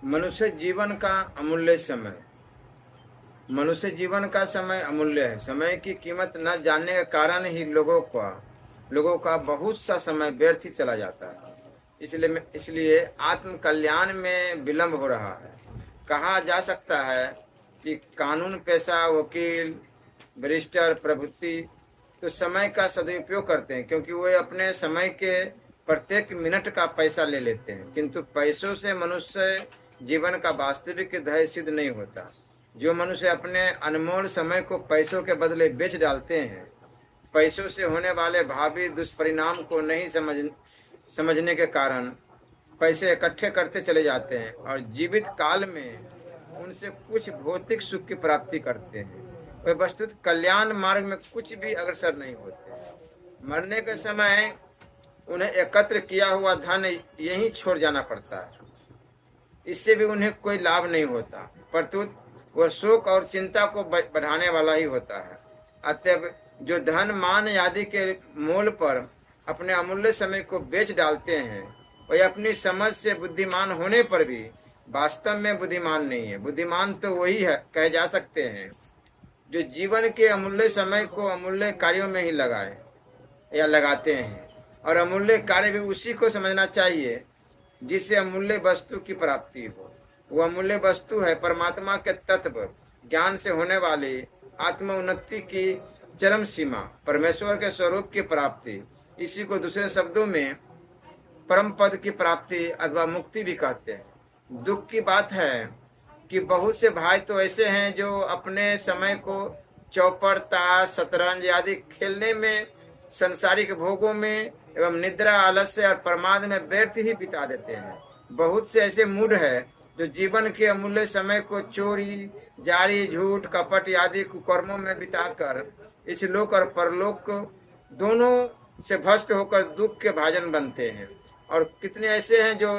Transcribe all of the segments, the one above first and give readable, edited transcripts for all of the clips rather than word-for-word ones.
मनुष्य जीवन का अमूल्य समय। मनुष्य जीवन का समय अमूल्य है। समय की कीमत न जानने के कारण ही लोगों का बहुत सा समय व्यर्थ ही चला जाता है। इसलिए आत्म कल्याण में विलंब हो रहा है। कहा जा सकता है कि कानून पेशा वकील बैरिस्टर प्रभृति तो समय का सदुपयोग करते हैं, क्योंकि वे अपने समय के प्रत्येक मिनट का पैसा ले लेते हैं, किंतु पैसों से मनुष्य जीवन का वास्तविक ध्येय सिद्ध नहीं होता। जो मनुष्य अपने अनमोल समय को पैसों के बदले बेच डालते हैं, पैसों से होने वाले भावी दुष्परिणाम को नहीं समझने के कारण पैसे इकट्ठे करते चले जाते हैं और जीवित काल में उनसे कुछ भौतिक सुख की प्राप्ति करते हैं। वे वस्तुत कल्याण मार्ग में कुछ भी अग्रसर नहीं होते। मरने के समय उन्हें एकत्र किया हुआ धन यहीं छोड़ जाना पड़ता है। इससे भी उन्हें कोई लाभ नहीं होता, परंतु वह शोक और चिंता को बढ़ाने वाला ही होता है। अतः जो धन मान आदि के मोल पर अपने अमूल्य समय को बेच डालते हैं, वह अपनी समझ से बुद्धिमान होने पर भी वास्तव में बुद्धिमान नहीं है। बुद्धिमान तो वही है कहे जा सकते हैं जो जीवन के अमूल्य समय को अमूल्य कार्यों में ही लगाते हैं, और अमूल्य कार्य भी उसी को समझना चाहिए जिससे अमूल्य वस्तु की प्राप्ति हो। वो अमूल्य वस्तु है परमात्मा के तत्व ज्ञान से होने वाली आत्म उन्नति की चरम सीमा, परमेश्वर के स्वरूप की प्राप्ति। इसी को दूसरे शब्दों में परम पद की प्राप्ति अथवा मुक्ति भी कहते हैं। दुख की बात है कि बहुत से भाई तो ऐसे हैं जो अपने समय को चौपड़, ताश, शतरंज आदि खेलने में, संसारिक भोगों में एवं निद्रा, आलस्य और प्रमाद में व्यर्थ ही बिता देते हैं। बहुत से ऐसे मूड है जो जीवन के अमूल्य समय को चोरी, जारी, झूठ, कपट आदि कुकर्मों में बिताकर इस लोक और परलोक दोनों से भ्रष्ट होकर दुख के भाजन बनते हैं। और कितने ऐसे हैं जो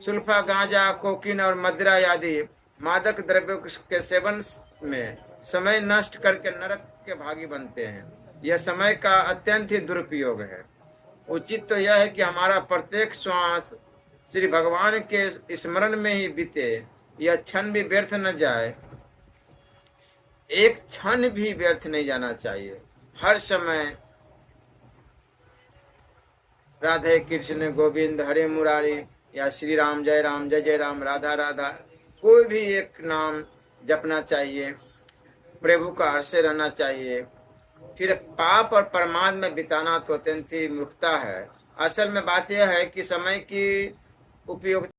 सुल्फा, गांजा, कोकीन और मदिरा आदि मादक द्रव्यों के सेवन में समय नष्ट करके नरक के भागी बनते हैं। यह समय का अत्यंत ही दुरुपयोग है। उचित तो यह है कि हमारा प्रत्येक श्वास श्री भगवान के स्मरण में ही बीते, यह क्षण भी व्यर्थ न जाए। एक क्षण भी व्यर्थ नहीं जाना चाहिए। हर समय राधे कृष्ण गोविंद हरे मुरारी या श्री राम जय जय राम राधा राधा, कोई भी एक नाम जपना चाहिए। प्रभु का हर्ष से रहना चाहिए। फिर पाप और प्रमाद में बिताना तो अत्यंत ही मूर्खता है। असल में बात यह है कि समय की उपयोग